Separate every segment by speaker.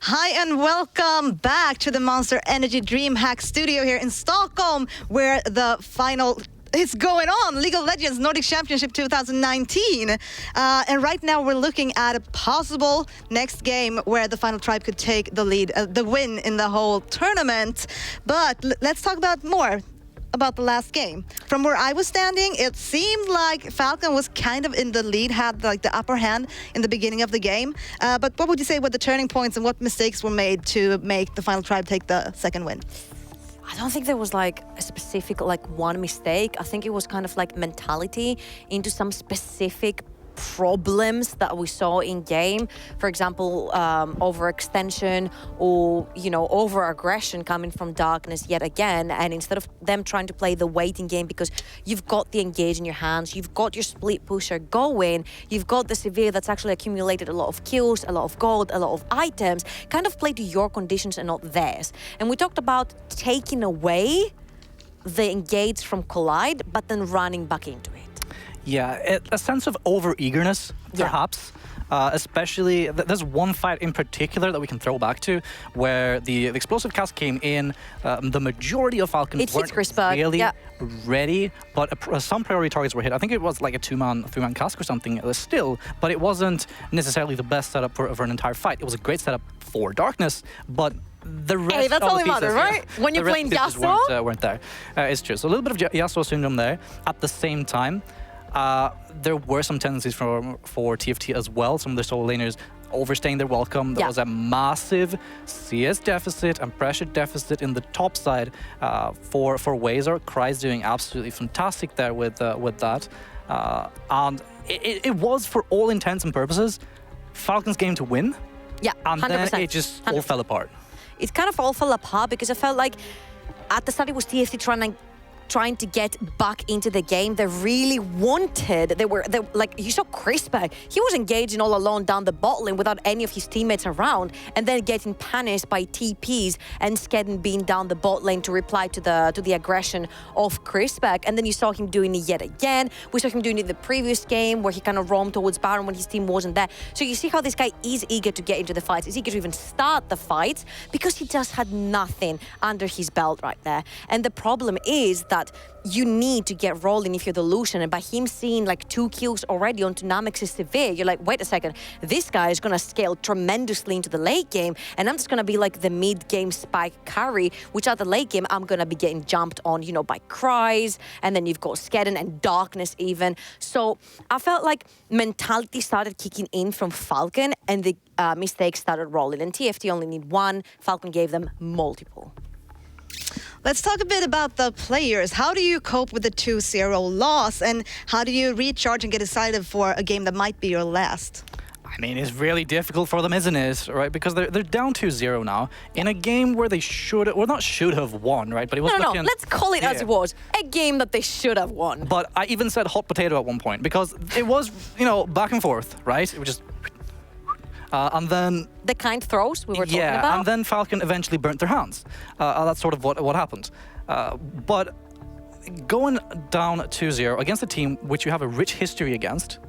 Speaker 1: Hi and welcome back to the Monster Energy DreamHack studio here in Stockholm, where the final is going on, League of Legends Nordic Championship 2019. And right now we're looking at a possible next game where the final tribe could take the lead, the win in the whole tournament. But let's talk about more about the last game. From where I was standing, it seemed like FALKN was kind of in the lead, had like the upper hand in the beginning of the game. But what would you say were the turning points and what mistakes were made to make the final tribe take the second win?
Speaker 2: I don't think there was like a specific one mistake. I think it was kind of like mentality into some specific problems that we saw in game. For example, overextension or, over-aggression coming from Darkness yet again. And instead of them trying to play the waiting game because you've got the engage in your hands, you've got your split pusher going, you've got the Severe that's actually accumulated a lot of kills, a lot of gold, a lot of items, kind of play to your conditions and not theirs. And we talked about taking away the engage from Collide, but then running back into it.
Speaker 3: Yeah, a sense of over-eagerness, perhaps. Especially, there's one fight in particular that we can throw back to, where the explosive cast came in. The majority of FALKN weren't really ready, but some priority targets were hit. I think it was like a two-man cast or something still, but it wasn't necessarily the best setup for an entire fight. It was a great setup for Darkness, but the rest
Speaker 2: hey, that's
Speaker 3: of
Speaker 2: all
Speaker 3: the
Speaker 2: that matters, right? When you're playing Yasuo?
Speaker 3: Weren't there. It's true. So a little bit of Yasuo syndrome there. At the same time, there were some tendencies for TFT as well. Some of their solo laners overstaying their welcome. There was a massive CS deficit and pressure deficit in the top side for Wazor. Cry's doing absolutely fantastic there with that. And it was, for all intents and purposes, FALKN's game to win.
Speaker 2: Yeah,
Speaker 3: and
Speaker 2: 100%.
Speaker 3: then it just all fell apart.
Speaker 2: It kind of all fell apart because I felt like at the start it was TFT trying to get back into the game. They really wanted, they were like, you saw Crispback, he was engaging all alone down the bot lane without any of his teammates around, and then getting punished by TPs and Skedden being down the bot lane to reply to the aggression of Crispback. And then you saw him doing it yet again. We saw him doing it in the previous game where he kind of roamed towards Baron when his team wasn't there. So you see how this guy is eager to get into the fights, is eager to even start the fights, because he just had nothing under his belt right there. And the problem is that you need to get rolling if you're the Lucian, and by him seeing like 2 kills already onto Namex's Severe, you're like, wait a second, this guy is gonna scale tremendously into the late game, and I'm just gonna be like the mid-game spike carry, which at the late game, I'm gonna be getting jumped on, by Cries, and then you've got Skedden and Darkness even. So I felt like mentality started kicking in from FALKN, and the mistakes started rolling, and TFT only need one, FALKN gave them multiple.
Speaker 1: Let's talk a bit about the players. How do you cope with the 2-0 loss, and how do you recharge and get excited for a game that might be your last?
Speaker 3: I mean, it's really difficult for them, isn't it? Right? Because they're down 2-0 now in a game where they not should have won, right? But it was
Speaker 2: no. Let's call it as it was. A game that they should have won.
Speaker 3: But I even said hot potato at one point because it was, back and forth, right? It was just. And then
Speaker 2: the kind throws we were talking about.
Speaker 3: Yeah, and then FALKN eventually burnt their hands. That's sort of what happened. But going down 2-0 against a team which you have a rich history against,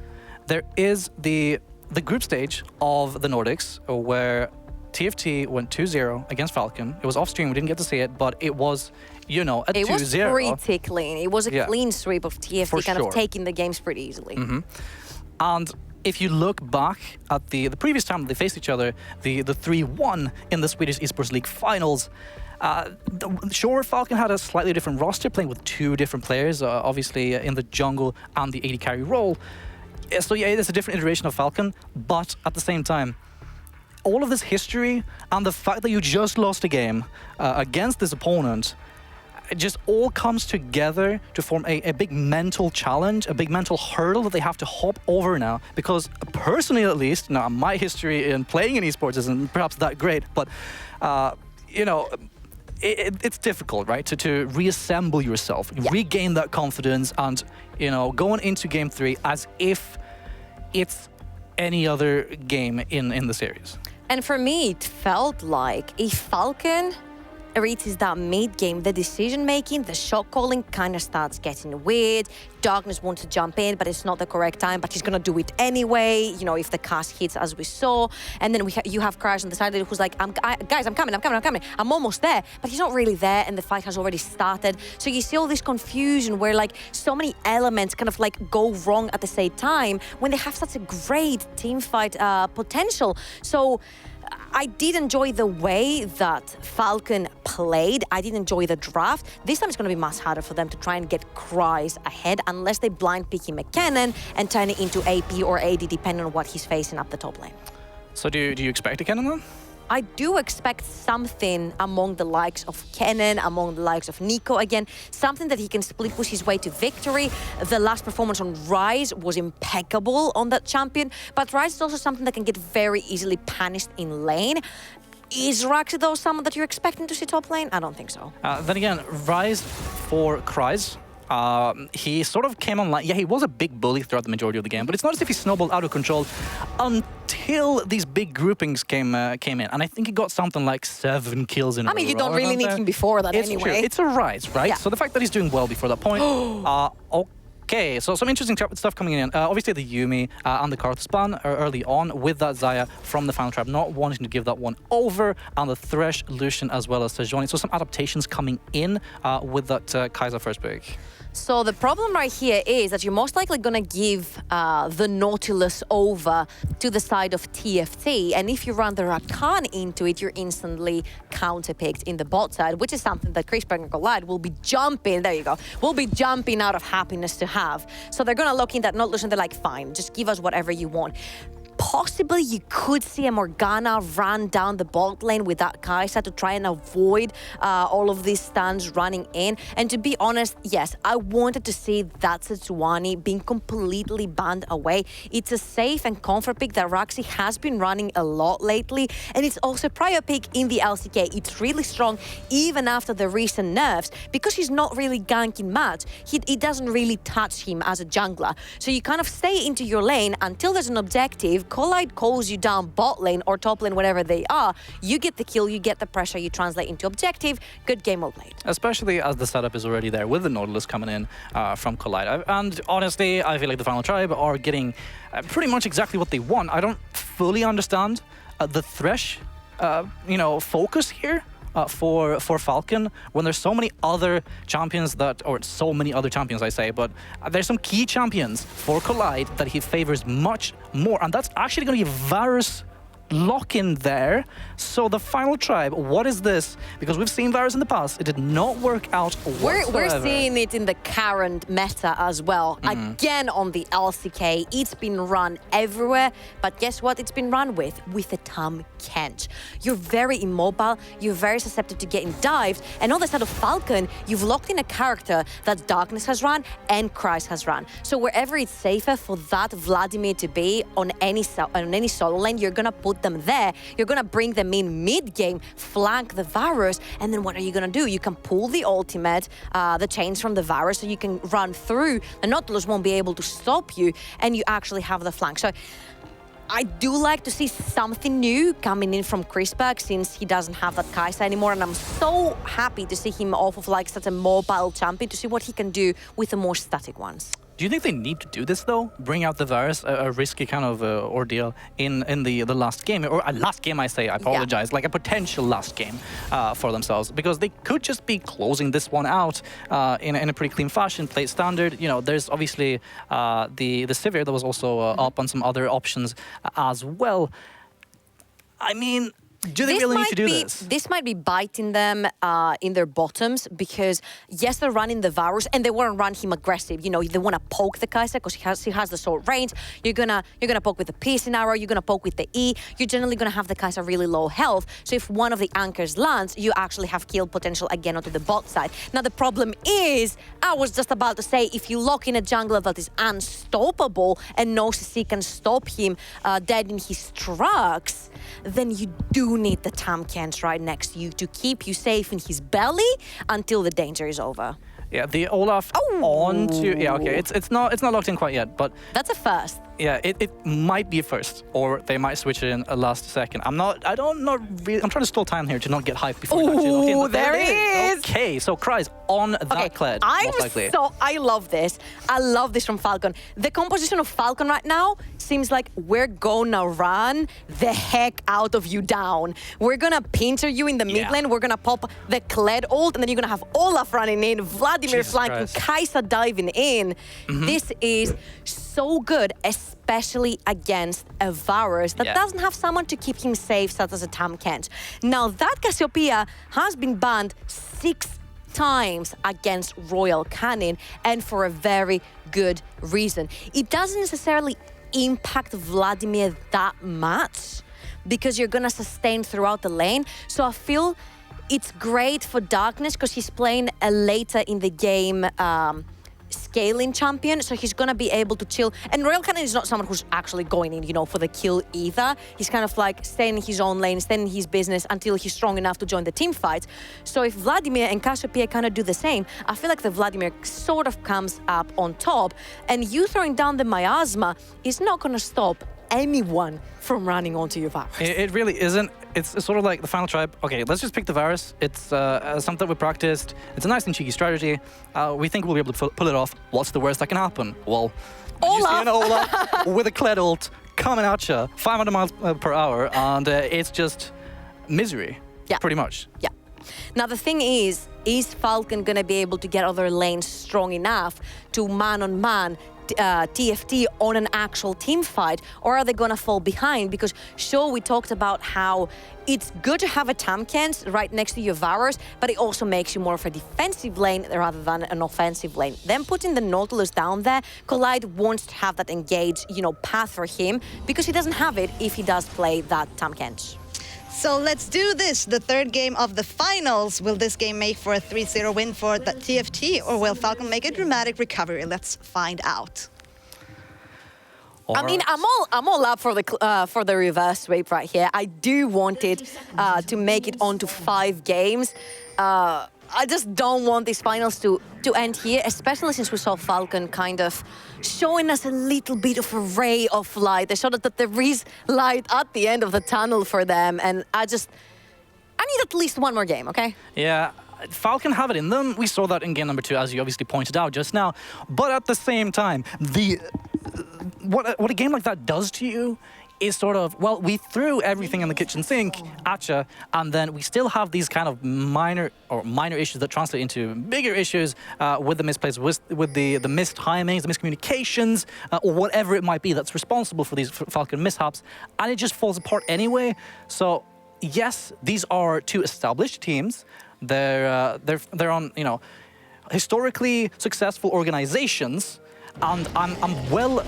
Speaker 3: there is the group stage of the Nordics where TFT went 2-0 against FALKN. It was off stream, we didn't get to see it, but it was, a 2-0.
Speaker 2: It was pretty clean. It was a clean sweep of TFT, kind of taking the games pretty easily.
Speaker 3: Mm-hmm. And if you look back at the previous time they faced each other, the 3-1 in the Swedish Esports League finals, sure, FALKN had a slightly different roster, playing with 2 different players, obviously in the jungle and the AD carry role. So yeah, it's a different iteration of FALKN, but at the same time, all of this history and the fact that you just lost a game against this opponent, it just all comes together to form a big mental challenge, a big mental hurdle that they have to hop over now. Because personally, at least, now my history in playing in esports isn't perhaps that great, but it's difficult, right, to reassemble yourself, regain that confidence, and going into game 3 as if it's any other game in the series.
Speaker 2: And for me, it felt like if FALKN reaches that mid-game, the decision-making, the shot calling kind of starts getting weird. Darkness wants to jump in, but it's not the correct time, but he's going to do it anyway, you know, if the cast hits as we saw. And then you have Crash on the side who's like, guys, I'm coming. I'm almost there. But he's not really there, and the fight has already started. So you see all this confusion where, like, so many elements kind of, like, go wrong at the same time when they have such a great team fight potential. So I did enjoy the way that FALKN played. I did enjoy the draft. This time it's going to be much harder for them to try and get Cries ahead unless they blind pick him a cannon and turn it into AP or AD depending on what he's facing up the top lane.
Speaker 3: So do you expect a cannon then?
Speaker 2: I do expect something among the likes of Kennen, among the likes of Nico again, something that he can split push his way to victory. The last performance on Ryze was impeccable on that champion, but Ryze is also something that can get very easily punished in lane. Is Raxi though someone that you're expecting to see top lane? I don't think so.
Speaker 3: Then again, Ryze for Cries. He sort of came online. Yeah, he was a big bully throughout the majority of the game, but it's not as if he snowballed out of control until these big groupings came in. And I think he got something like 7 kills in a row.
Speaker 2: I mean, you don't really need him before that
Speaker 3: it's
Speaker 2: anyway.
Speaker 3: True. It's a Ryze, right?
Speaker 2: Yeah.
Speaker 3: So the fact that he's doing well before that point, okay, so some interesting stuff coming in. Obviously, the Yuumi and the Karthus ban early on with that Xayah from the Final Trap, not wanting to give that one over, and the Thresh, Lucian, as well as Sejuani. So some adaptations coming in with that Kaiser first pick.
Speaker 2: So the problem right here is that you're most likely going to give the Nautilus over to the side of TFT. And if you run the Rakan into it, you're instantly counterpicked in the bot side, which is something that Chris and Collide will be jumping, there you go, will be jumping out of happiness to have. So they're going to look in that Nautilus and they're like, fine, just give us whatever you want. Possibly you could see a Morgana run down the bot lane with that Kai'Sa to try and avoid all of these stuns running in. And to be honest, yes, I wanted to see that Sejuani being completely banned away. It's a safe and comfort pick that Raxi has been running a lot lately. And it's also a prior pick in the LCK. It's really strong even after the recent nerfs because he's not really ganking much. It doesn't really touch him as a jungler. So you kind of stay into your lane until there's an objective. Collide calls you down bot lane or top lane, whatever they are. You get the kill, you get the pressure, you translate into objective. Good game well played.
Speaker 3: Especially as the setup is already there with the Nautilus coming in from Collide. And honestly, I feel like the Final Tribe are getting pretty much exactly what they want. I don't fully understand the Thresh, focus here. For FALKN, when there's so many other champions I say, but there's some key champions for Collide that he favors much more, and that's actually going to be Varus lock-in there. So the Final Tribe, what is this? Because we've seen Varus in the past, it did not work out whatsoever.
Speaker 2: We're seeing it in the current meta as well. Again on the LCK, it's been run everywhere, but guess what it's been run with? With a Tahm Kench. You're very immobile, you're very susceptible to getting dived, and on the side of FALKN, you've locked in a character that Darkness has run and Cries has run. So wherever it's safer for that Vladimir to be on any solo lane, you're gonna put them there. You're gonna bring them in mid-game, flank the Varus, and then what are you gonna do? You can pull the ultimate, the chains from the Varus, so you can run through. The Nautilus won't be able to stop you, and you actually have the flank. So I do like to see something new coming in from Chrisberg since he doesn't have that Kai'Sa anymore, and I'm so happy to see him off of like such a mobile champion to see what he can do with the more static ones.
Speaker 3: Do you think they need to do this though? Bring out the Varus, a risky kind of ordeal in the last game, or a last game I say, I apologize, like a potential last game for themselves, because they could just be closing this one out in a pretty clean fashion, play standard. You know, there's obviously the Sivir that was also up on some other options as well. I mean, do they really need to do this?
Speaker 2: This might be biting them in their bottoms because, yes, they're running the Varus and they want to run him aggressive. You know, they want to poke the Kai'Sa because he has the sword range. You're gonna poke with the piercing arrow. You're gonna poke with the E. You're generally gonna have the Kai'Sa really low health. So if one of the anchors lands, you actually have kill potential again onto the bot side. Now the problem is, I was just about to say, if you lock in a jungler that is unstoppable and no CC can stop him dead in his tracks, then you do need the Tahm Kench right next to you to keep you safe in his belly until the danger is over.
Speaker 3: Yeah, the Olaf on to... Yeah, okay, it's not locked in quite yet, but...
Speaker 2: That's a first.
Speaker 3: Yeah, it might be a first, or they might switch it in a last second. I'm trying to stall time here to not get hyped before it's actually locked in. But
Speaker 2: there
Speaker 3: it
Speaker 2: is.
Speaker 3: Okay, so Cries on that Kled, most likely.
Speaker 2: I love this. I love this from FALKN. The composition of FALKN right now seems like we're gonna run the heck out of you down. We're gonna pincer you in the mid lane. We're gonna pop the Kled ult, and then you're gonna have Olaf running in, Vladimir flanking, Kai'Sa diving in. This is so good, especially against a Varus that doesn't have someone to keep him safe, such as a Tahm Kench. Now, that Cassiopeia has been banned 6 times against Royal Canin, and for a very good reason. It doesn't necessarily impact Vladimir that much because you're gonna sustain throughout the lane. So I feel it's great for Darkness because he's playing a later in the game scaling champion, so he's gonna be able to chill. And Royal Canin is not someone who's actually going in, you know, for the kill either. He's kind of like staying in his own lane, staying in his business until he's strong enough to join the team fights. So if Vladimir and Cassiopeia kind of do the same, I feel like the Vladimir sort of comes up on top. And you throwing down the miasma is not gonna stop anyone from running onto your Varus.
Speaker 3: It really isn't. It's sort of like the final tribe. Okay, let's just pick the Varus. It's something that we practiced. It's a nice and cheeky strategy. We think we'll be able to pull it off. What's the worst that can happen? Well, you see an Olaf with a Kled ult coming at you, 500 miles per hour, and it's just misery, pretty much.
Speaker 2: Yeah. Now, the thing is FALKN gonna be able to get other lanes strong enough to man-on-man TFT on an actual team fight, or are they gonna fall behind? Because sure, we talked about how it's good to have a Tahm Kench right next to your Varus, but it also makes you more of a defensive lane rather than an offensive lane. Then putting the Nautilus down there, Collide wants to have that engage, you know, path for him because he doesn't have it if he does play that Tahm Kench.
Speaker 1: So let's do this. The third game of the finals. Will this game make for a 3-0 win for the TFT, or will FALKN make a dramatic recovery? Let's find out.
Speaker 2: I mean, I'm all up for the reverse sweep right here. I do want it to make it onto 5 games. I just don't want these finals to end here, especially since we saw FALKN kind of showing us a little bit of a ray of light. They showed us that there is light at the end of the tunnel for them, and I need at least one more game, okay?
Speaker 3: Yeah. FALKN have it in them. We saw that in game number 2, as you obviously pointed out just now. But at the same time, what a game like that does to you is sort of, well, we threw everything in the kitchen sink at you, and then we still have these kind of minor issues that translate into bigger issues with the misplays, with the missed timings, the miscommunications, or whatever it might be that's responsible for these FALKN mishaps, and it just falls apart anyway. So yes, these are 2 established teams. They're on, you know, historically successful organizations, and I'm well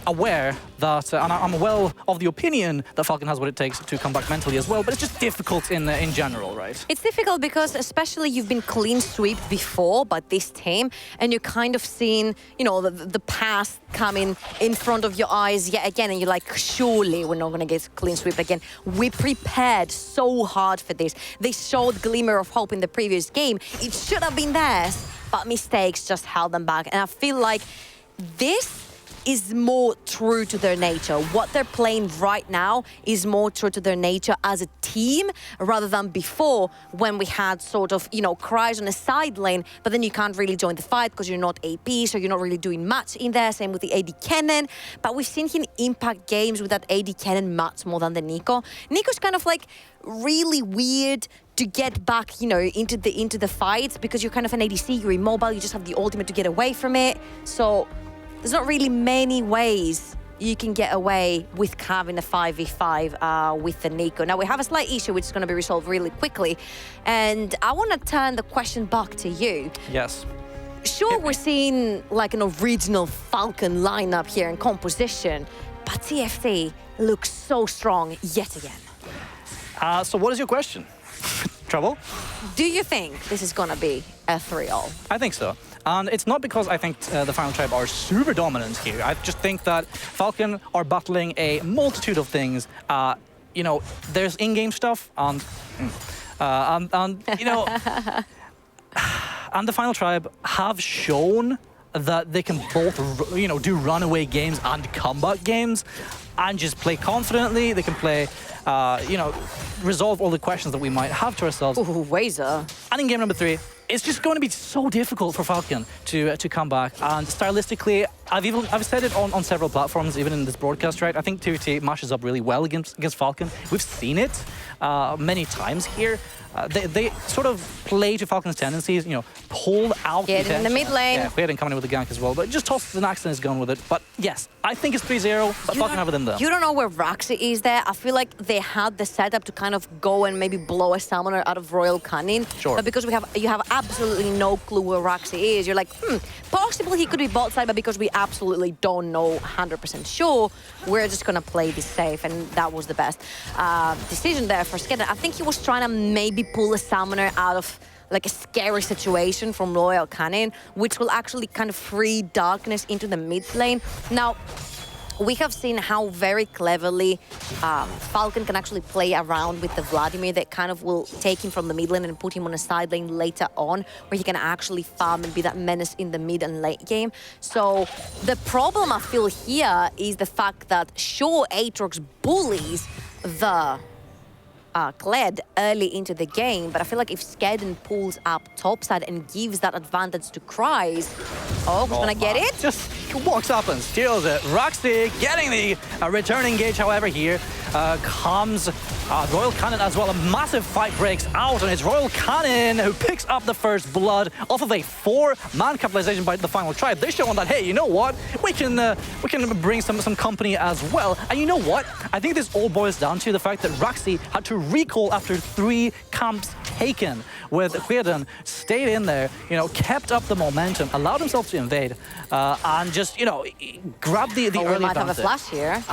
Speaker 3: aware that, and I'm well of the opinion that FALKN has what it takes to come back mentally as well, but it's just difficult in general, right?
Speaker 2: It's difficult because especially you've been clean swept before by this team, and you're kind of seeing, you know, the past coming in front of your eyes yet again, and you're like, surely we're not going to get clean swept again. We prepared so hard for this. They showed glimmer of hope in the previous game. It should have been theirs, but mistakes just held them back, and I feel like this is more true to their nature. What they're playing right now is more true to their nature as a team rather than before, when we had sort of, you know, Cries on a side lane, but then you can't really join the fight because you're not AP, so you're not really doing much in there. Same with the AD Cannon. But we've seen him impact games with that AD Cannon much more than the Nico. Nico's kind of like really weird to get back, you know, into the fights because you're kind of an ADC, you're immobile, you just have the ultimate to get away from it. So there's not really many ways you can get away with having a 5v5 with the Nico. Now, we have a slight issue which is going to be resolved really quickly. And I want to turn the question back to you.
Speaker 3: Yes.
Speaker 2: Sure, we're seeing like an original FALKN lineup here in composition, but TFT looks so strong yet again.
Speaker 3: So what is your question? Trouble?
Speaker 2: Do you think this is going to be a 3-0?
Speaker 3: I think so. And it's not because I think the Final Tribe are super dominant here. I just think that FALKN are battling a multitude of things. You know, there's in-game stuff, and you know, and the Final Tribe have shown that they can both, do runaway games and comeback games and just play confidently. They can play, resolve all the questions that we might have to ourselves.
Speaker 2: Ooh, Wazer.
Speaker 3: And in game number 3, it's just going to be so difficult for FALKN to come back. And stylistically, I've said it on several platforms, even in this broadcast, right? I think 2T matches up really well against FALKN. We've seen it many times here. They sort of play to FALKN's tendencies, pulled out.
Speaker 2: Get in the mid lane.
Speaker 3: Yeah, Hueden coming in with the gank as well, but just tosses an axe and is gone with it. But yes, I think it's 3-0, but FALKN have it in them.
Speaker 2: You don't know where Roxy is there. I feel like they had the setup to kind of go and maybe blow a summoner out of Royal Cunning.
Speaker 3: Sure.
Speaker 2: But because you have absolutely no clue where Roxy is, you're like, possibly he could be bot side, but because we absolutely don't know 100% sure, we're just going to play this safe, and that was the best decision there for Skedden. I think he was trying to maybe pull a summoner out of like a scary situation from Royal Cunning, which will actually kind of free Darkness into the mid lane. Now, we have seen how very cleverly FALKN can actually play around with the Vladimir that kind of will take him from the mid lane and put him on a side lane later on, where he can actually farm and be that menace in the mid and late game. So the problem I feel here is the fact that sure, Aatrox bullies the Kled early into the game, but I feel like if Skedden pulls up topside and gives that advantage to Kryze, who's gonna get it?
Speaker 3: Just walks up and steals it. Roxy getting the return engage, however, here comes Royal Cunning as well. A massive fight breaks out, and it's Royal Cunning who picks up the first blood off of a 4-man capitalization by the Final Tribe. They're showing that, hey, you know what? We can bring some company as well. And you know what? I think this all boils down to the fact that Roxy had to recall after 3 camps taken, with Hueden stayed in there, kept up the momentum, allowed himself to invade, and just, grabbed the early
Speaker 2: we might have a
Speaker 3: advantage.
Speaker 2: flash here.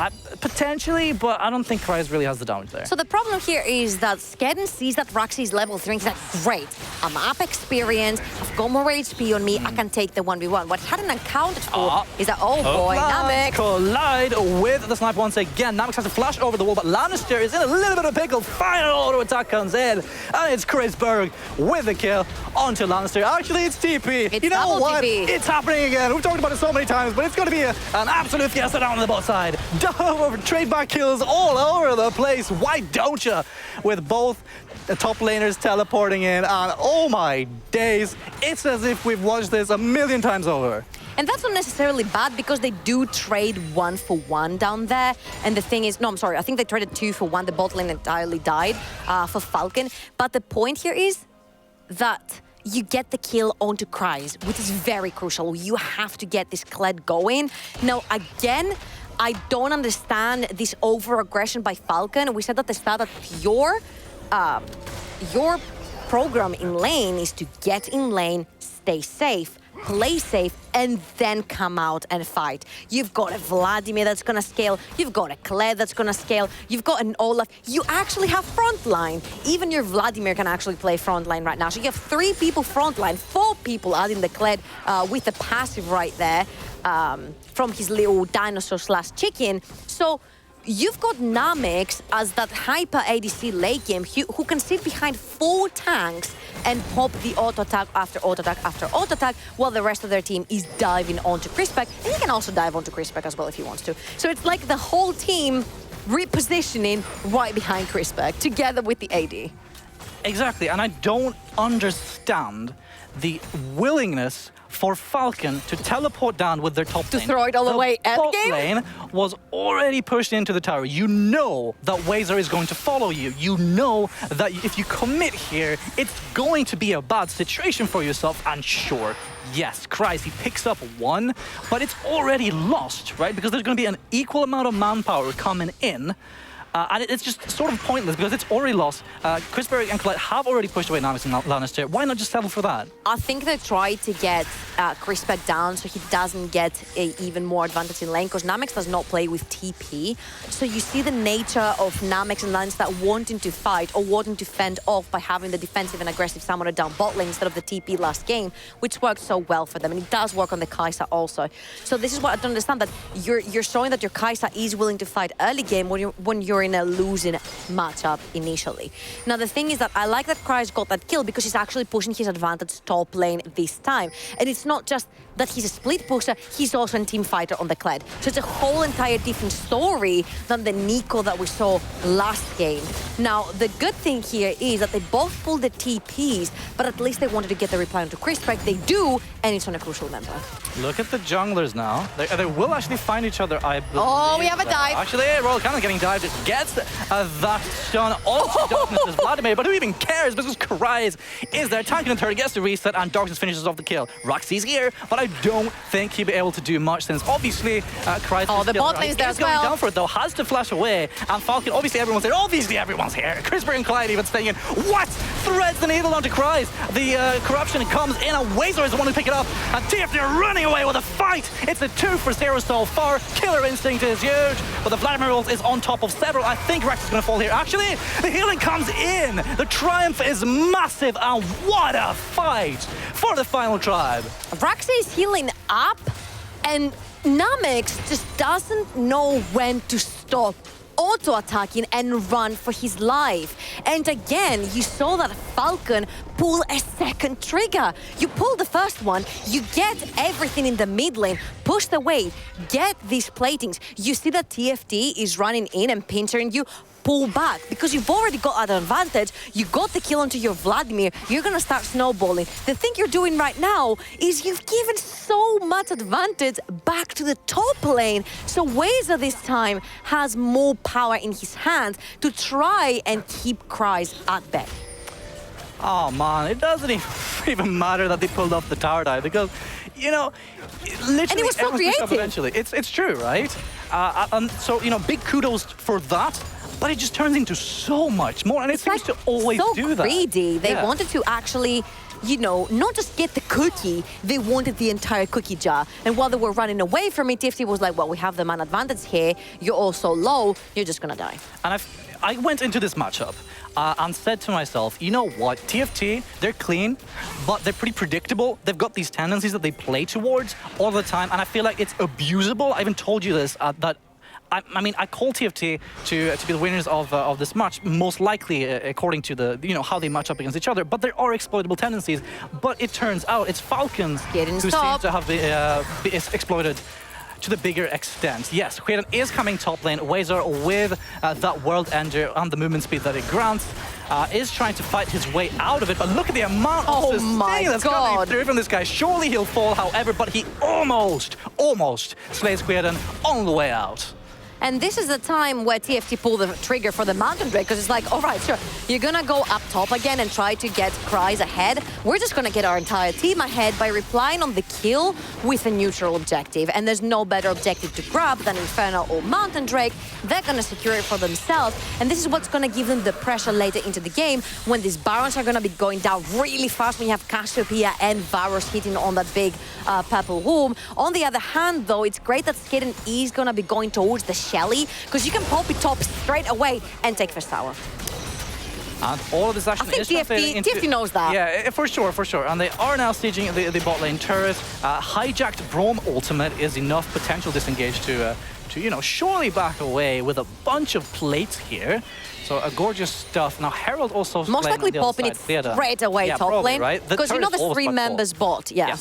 Speaker 3: Potentially, but I don't think Kryze really has the damage there.
Speaker 2: So the problem here is that Skedden sees that Roxy is level 3 and he's like, great, I'm up experience, I've got more HP on me, I can take the 1v1. What he hadn't accounted for is that, oh boy, Namek
Speaker 3: collide with the snipe once again. Namek has to flash over the wall, but Lannister is in a little bit of pickle. Final auto attack comes in, and it's Chrisberg with the kill onto Lannister. Actually, it's TP.
Speaker 2: It's
Speaker 3: you know
Speaker 2: double
Speaker 3: what?
Speaker 2: TP.
Speaker 3: It's happening again. We've talked about it so many times, but it's going to be an absolute fiesta down on the bot side. Trade back kills all over the place. Why don't you? With both the top laners teleporting in, and oh my days, it's as if we've watched this a million times over.
Speaker 2: And that's not necessarily bad because they do trade 1-for-1 down there. And the thing is, no, I'm sorry, I think they traded 2-for-1. The bot lane entirely died for FALKN. But the point here is that you get the kill onto Kryze, which is very crucial. You have to get this Kled going. Now, again, I don't understand this over-aggression by FALKN. We said at the start that your program in lane is to get in lane, stay safe, play safe, and then come out and fight. You've got a Vladimir that's gonna scale, you've got a Kled that's gonna scale, you've got an Olaf, you actually have frontline. Even your Vladimir can actually play frontline right now. So you have 3 people frontline, 4 people adding the Kled with the passive right there from his little dinosaur/chicken. So you've got Namek as that hyper ADC late game who can sit behind 4 tanks and pop the auto attack after auto attack after auto attack, while the rest of their team is diving onto Chrispac. And he can also dive onto Chrispac as well if he wants to. So it's like the whole team repositioning right behind Chrispac together with the AD.
Speaker 3: Exactly, and I don't understand the willingness for FALKN to teleport down with their top lane.
Speaker 2: To throw it all the way at
Speaker 3: bot
Speaker 2: game?
Speaker 3: lane was already pushed into the tower. You know that Wazer is going to follow you. You know that if you commit here, it's going to be a bad situation for yourself. And sure, yes, Kryze, he picks up 1, but it's already lost, right? Because there's going to be an equal amount of manpower coming in. And it's just sort of pointless because it's already lost. Chrisberg and Colette have already pushed away Namek and Lannister. Why not just settle for that?
Speaker 2: I think they tried to get Chrispac down so he doesn't get a even more advantage in lane, because Namek does not play with TP. So you see the nature of Namek and Lannister wanting to fight or wanting to fend off by having the defensive and aggressive summoner down bot lane instead of the TP last game, which worked so well for them. And it does work on the Kai'Sa also. So this is what I don't understand, that you're showing that your Kai'Sa is willing to fight early game when your were in a losing matchup initially. Now, the thing is that I like that Kryze got that kill because he's actually pushing his advantage top lane this time. And it's not just that he's a split pusher, he's also a team fighter on the Kled. So it's a whole entire different story than the Nico that we saw last game. Now, the good thing here is that they both pulled the TPs, but at least they wanted to get the reply onto Crispec. They do, and it's on a crucial member.
Speaker 3: Look at the junglers now. They will actually find each other, I believe.
Speaker 2: Oh, we have a dive.
Speaker 3: Actually, Royal Cannon getting dived. It gets that stun onto Darkness as Vladimir, but who even cares? Because Kryze is there, tanking the turret, gets the reset, and Darkness finishes off the kill. Roxy's here, but I don't think he'll be able to do much since obviously Kryze
Speaker 2: Oh, the bot lane's there as well.
Speaker 3: Going down for it though, has to flash away, and FALKN, obviously everyone's there. Obviously everyone's here. Crispec and Clyde even staying in. What? Threads the needle onto Kryze. The corruption comes in, and Wazer is the one to pick it up, and TFT are running away with a fight. It's a 2 for 0 so far. Killer instinct is huge, but the Vladimir ult is on top of several. I think Rex is going to fall here. Actually, the healing comes in. The triumph is massive, and what a fight for the final tribe.
Speaker 2: Raxi is healing up, and Namex just doesn't know when to stop auto-attacking and run for his life. And again, you saw that FALKN pull a second trigger. You pull the first one, you get everything in the mid lane, push the wave, get these platings. You see that TFT is running in and pinching you, pull back, because you've already got an advantage. You got the kill onto your Vladimir. You're gonna start snowballing. The thing you're doing right now is you've given so much advantage back to the top lane. So Wazer this time has more power in his hands to try and keep Kryze at bay.
Speaker 3: Oh man, it doesn't even matter that they pulled off the tower dive, because, you know, literally
Speaker 2: and it was so
Speaker 3: everyone's pushed up
Speaker 2: creative.
Speaker 3: eventually. It's true, right? So, you know, big kudos for that. But it just turns into so much more, and it seems to always do that.
Speaker 2: So greedy. They wanted to actually, you know, not just get the cookie, they wanted the entire cookie jar. And while they were running away from it, TFT was like, well, we have the man advantage here. You're all so low, you're just gonna die.
Speaker 3: And I went into this matchup and said to myself, you know what, TFT, they're clean, but they're pretty predictable. They've got these tendencies that they play towards all the time, and I feel like it's abusable. I even told you this, that I mean, I call TFT to be the winners of this match, most likely according to the, you know, how they match up against each other. But there are exploitable tendencies. But it turns out it's FALKN who seems to have been exploited to the bigger extent. Yes, Quaden is coming top lane. Wazer with that World Ender and the movement speed that it grants is trying to fight his way out of it. But look at the amount of sustain that's coming through from this guy. Surely he'll fall, however, but he almost slays Quaden on the way out.
Speaker 2: And this is the time where TFT pull the trigger for the Mountain Drake, because it's like, all right, sure, you're gonna go up top again and try to get Kryze ahead. We're just gonna get our entire team ahead by replying on the kill with a neutral objective. And there's no better objective to grab than Inferno or Mountain Drake. They're gonna secure it for themselves. And this is what's gonna give them the pressure later into the game when these Barons are gonna be going down really fast when you have Cassiopeia and Varus hitting on that big purple room. On the other hand, though, it's great that Skaden is gonna be going towards the Shelly, because you can pop it top straight away and take first tower.
Speaker 3: And all of this action
Speaker 2: I think TFT knows that.
Speaker 3: Yeah, for sure. And they are now sieging the bot lane turret. Hijacked Braum ultimate is enough potential disengage to you know, surely back away with a bunch of plates here. So a gorgeous stuff. Now Herald also
Speaker 2: most likely popping it straight away top lane, right? Because you know the 3 members bot. Yeah.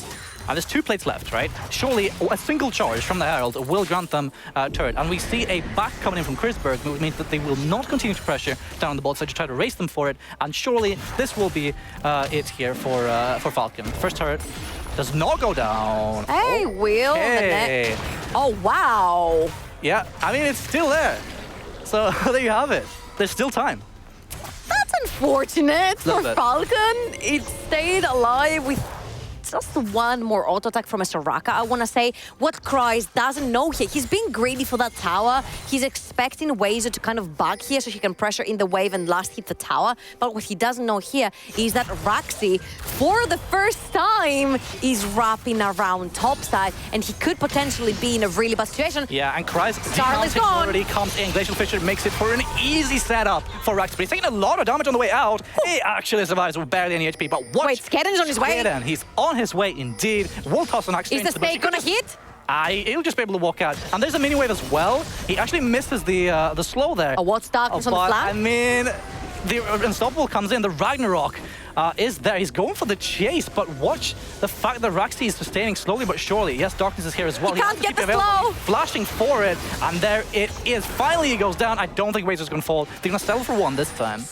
Speaker 3: And there's 2 plates left, right? Surely a single charge from the Herald will grant them turret. And we see a back coming in from Crispec, which means that they will not continue to pressure down the bot side to try to race them for it. And surely this will be it here for FALKN. First turret does not go down.
Speaker 2: Hey, Will.
Speaker 3: Okay.
Speaker 2: Oh, wow.
Speaker 3: Yeah, I mean, it's still there. So there you have it. There's still time.
Speaker 2: That's unfortunate for FALKN. It stayed alive with just 1 more auto attack from a Soraka, I want to say. What Kryze doesn't know here, he's being greedy for that tower. He's expecting Wazer to kind of bug here so he can pressure in the wave and last hit the tower. But what he doesn't know here is that Raxi, for the first time, is wrapping around topside, and he could potentially be in a really bad situation.
Speaker 3: Yeah, and Kryze already comes in. Glacial Fissure makes it for an easy setup for Raxi. But he's taking a lot of damage on the way out. He actually survives with barely any HP. But watch.
Speaker 2: Wait, Skaden's on his way.
Speaker 3: He's on his way indeed. Will toss an axe.
Speaker 2: Is the stake gonna hit?
Speaker 3: he'll just be able to walk out. And there's a mini wave as well. He actually misses the slow there.
Speaker 2: Oh, what's darkness on the flag?
Speaker 3: I mean, the Unstoppable comes in, the Ragnarok is there. He's going for the chase, but watch the fact that Raxi is sustaining slowly but surely. Yes, darkness is here as well.
Speaker 2: He can't get the slow.
Speaker 3: Flashing for it, and there it is. Finally, he goes down. I don't think Razor's going to fall. They're going to settle for one this time.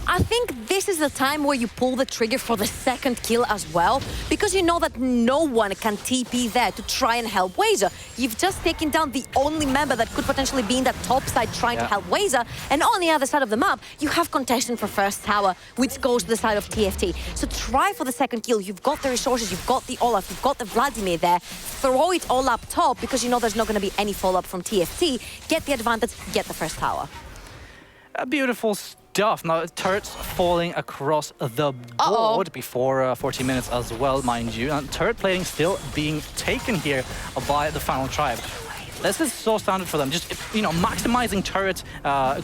Speaker 2: I think this is the time where you pull the trigger for the second kill as well, because you know that no one can TP there to try and help Wazer. You've just taken down the only member that could potentially be in that top side trying to help Wazer, and on the other side of the map, you have contestant for first tower, which goes to the side of TFT. So try for the second kill. You've got the resources, you've got the Olaf, you've got the Vladimir there. Throw it all up top, because you know there's not going to be any follow-up from TFT. Get the advantage, get the first tower.
Speaker 3: A beautiful stuff. Now, turrets falling across the board before 40 minutes as well, mind you. And turret plating still being taken here by the final tribe. This is so standard for them, just, you know, maximizing turret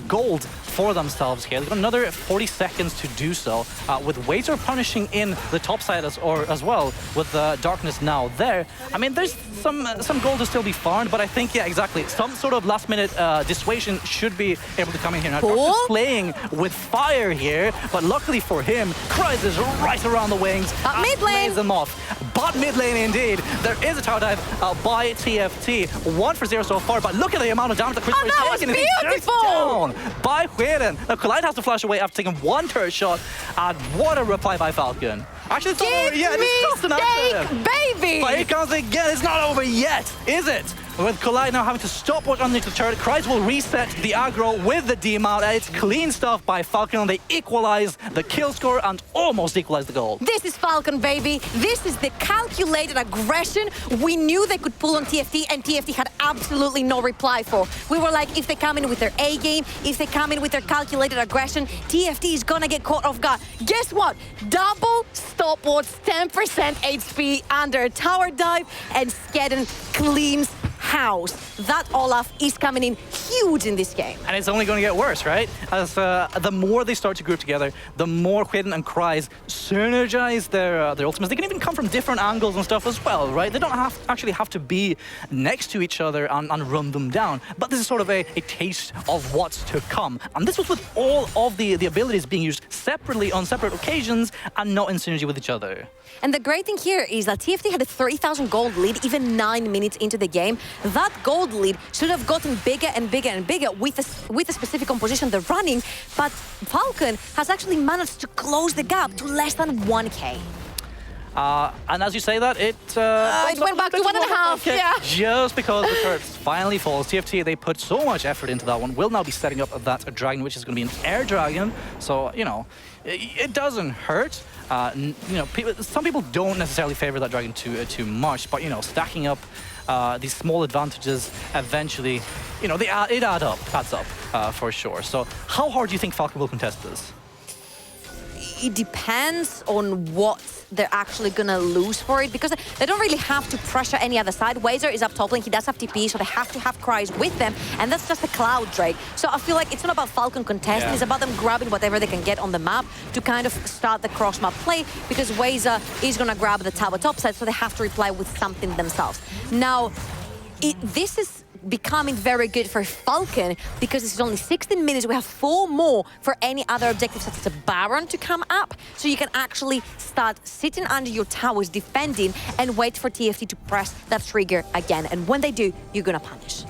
Speaker 3: gold for themselves here. They've got another 40 seconds to do so, with Wazer punishing in the top side as well, with darkness now there. I mean, there's some gold to still be farmed, but I think, yeah, exactly, some sort of last-minute dissuasion should be able to come in here. Now, Darkness playing with fire here, but luckily for him, Kryze is right around the wings.
Speaker 2: Mid lane!
Speaker 3: Them off. But mid lane indeed. There is a tower dive by TFT. 1-for-0 so far, but look at the amount of damage that Chris is taking.
Speaker 2: Beautiful!
Speaker 3: Down by Hueren. Now, Collide has to flash away after taking one turret shot, and what a reply by FALKN. Actually, it's not over yet. It's just an
Speaker 2: baby!
Speaker 3: But here comes again. It's not over yet, is it? With Collide now having to stop what's underneath the turret, Kryze will reset the aggro with the demount, and it's clean stuff by FALKN. They equalize the kill score and almost equalize the goal.
Speaker 2: This is FALKN, baby. This is the calculated aggression we knew they could pull on TFT, and TFT had absolutely no reply for. We were like, if they come in with their A game, if they come in with their calculated aggression, TFT is gonna get caught off guard. Guess what? Double stopwatch, 10% HP under tower dive, and Skedden cleans house. That Olaf is coming in huge in this game.
Speaker 3: And it's only going to get worse, right? As the more they start to group together, the more Hueren and Kryze synergize their ultimates. They can even come from different angles and stuff as well, right? They don't actually have to be next to each other and run them down. But this is sort of a taste of what's to come. And this was with all of the abilities being used separately on separate occasions and not in synergy with each other.
Speaker 2: And the great thing here is that TFT had a 3,000 gold lead even 9 minutes into the game. That gold lead should have gotten bigger and bigger and bigger with the specific composition they're running, but FALKN has actually managed to close the gap to less than 1k.
Speaker 3: And as you say that, it
Speaker 2: went back to 1.5,
Speaker 3: okay.
Speaker 2: yeah.
Speaker 3: Just because the turret finally falls. TFT, they put so much effort into that one, will now be setting up that dragon, which is going to be an air dragon. So, you know, it doesn't hurt. You know, some people don't necessarily favor that dragon too much, but, you know, stacking up these small advantages eventually, you know, it adds up for sure. So how hard do you think FALKN will contest this?
Speaker 2: It depends on what they're actually gonna lose for it, because they don't really have to pressure any other side. Wazer is up top lane, he does have TP, so they have to have Kryze with them, and that's just a Cloud Drake. So I feel like it's not about FALKN contesting, it's about them grabbing whatever they can get on the map to kind of start the cross-map play, because Wazer is gonna grab the tower top side, so they have to reply with something themselves. Now, this is becoming very good for FALKN, because this is only 16 minutes. We have 4 more for any other objectives, such as a Baron to come up. So you can actually start sitting under your towers, defending, and wait for TFT to press that trigger again. And when they do, you're gonna punish.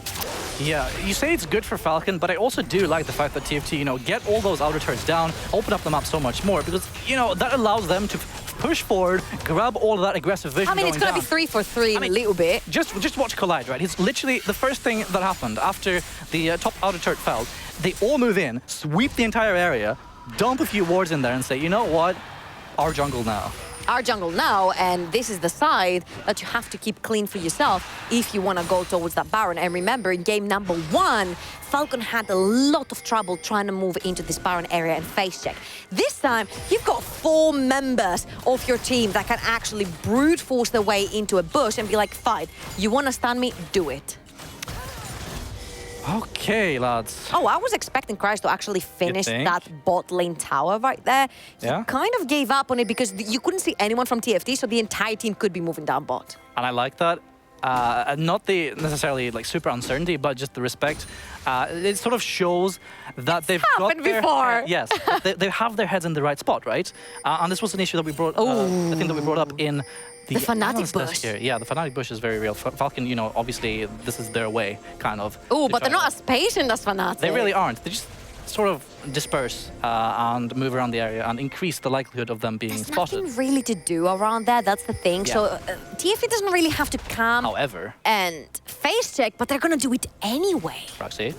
Speaker 3: Yeah, you say it's good for FALKN, but I also do like the fact that TFT, you know, get all those outer turrets down, open up the map so much more, because, you know, that allows them to push forward, grab all of that aggressive vision.
Speaker 2: I mean, it's going to be 3 for 3 in a little bit.
Speaker 3: Just watch Collide, right? It's literally the first thing that happened after the top outer turret fell. They all move in, sweep the entire area, dump a few wards in there and say, you know what? Our jungle now.
Speaker 2: Our jungle now, and this is the side that you have to keep clean for yourself if you want to go towards that Baron. And remember, in game number 1, FALKN had a lot of trouble trying to move into this Baron area and face check. This time, you've got 4 members of your team that can actually brute force their way into a bush and be like, fine, you want to stun me? Do it.
Speaker 3: Okay, lads.
Speaker 2: Oh, I was expecting Kryze to actually finish that bot lane tower right there.
Speaker 3: Yeah.
Speaker 2: He kind of gave up on it because you couldn't see anyone from TFT, so the entire team could be moving down bot.
Speaker 3: And I like that. not the necessarily like super uncertainty, but just the respect. It sort of shows that they've got
Speaker 2: happened before.
Speaker 3: Yes, they have their heads in the right spot, right? And this was an issue that we brought. I think that we brought up in the
Speaker 2: Fnatic
Speaker 3: analyst desk
Speaker 2: bush.
Speaker 3: here. Yeah, the Fnatic bush is very real. FALKN, you know, obviously this is their way, kind of.
Speaker 2: Oh,
Speaker 3: to
Speaker 2: but
Speaker 3: try
Speaker 2: they're not
Speaker 3: to-
Speaker 2: as patient as Fnatic.
Speaker 3: They really aren't. They just sort of disperse and move around the area and increase the likelihood of them being
Speaker 2: There's
Speaker 3: spotted.
Speaker 2: nothing really to do around that. That's the thing.
Speaker 3: Yeah.
Speaker 2: So TFT doesn't really have to come
Speaker 3: However,
Speaker 2: and face check, but they're gonna do it anyway.
Speaker 3: Roxy.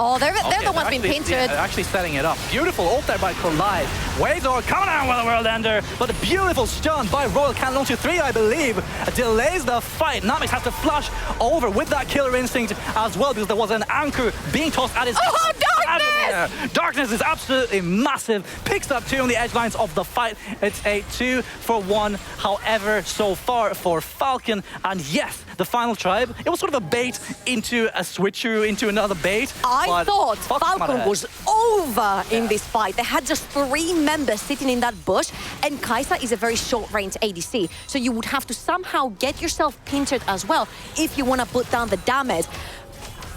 Speaker 2: Oh, they're
Speaker 3: Okay,
Speaker 2: the ones being
Speaker 3: actually-
Speaker 2: pintered.
Speaker 3: yeah, they're actually setting it up. Beautiful ult there by Collide. Wazor coming out with a World Ender, but a beautiful stun by Royal Cannon onto 3, I believe, delays the fight. Namix has to flash over with that killer instinct as well, because there was an anchor being tossed at his...
Speaker 2: Oh, Darkness!
Speaker 3: Darkness is absolutely massive. Picks up 2 on the edge lines of the fight. It's a 2-for-1, however, so far for FALKN. And yes, the final tribe, it was sort of a bait into a switcheroo, into another bait.
Speaker 2: I
Speaker 3: but
Speaker 2: thought
Speaker 3: FALKN come out
Speaker 2: FALKN
Speaker 3: ahead.
Speaker 2: was over in this fight. They had just 3 members sitting in that bush, and Kai'Sa is a very short-range ADC, so you would have to somehow get yourself pintered as well if you want to put down the damage.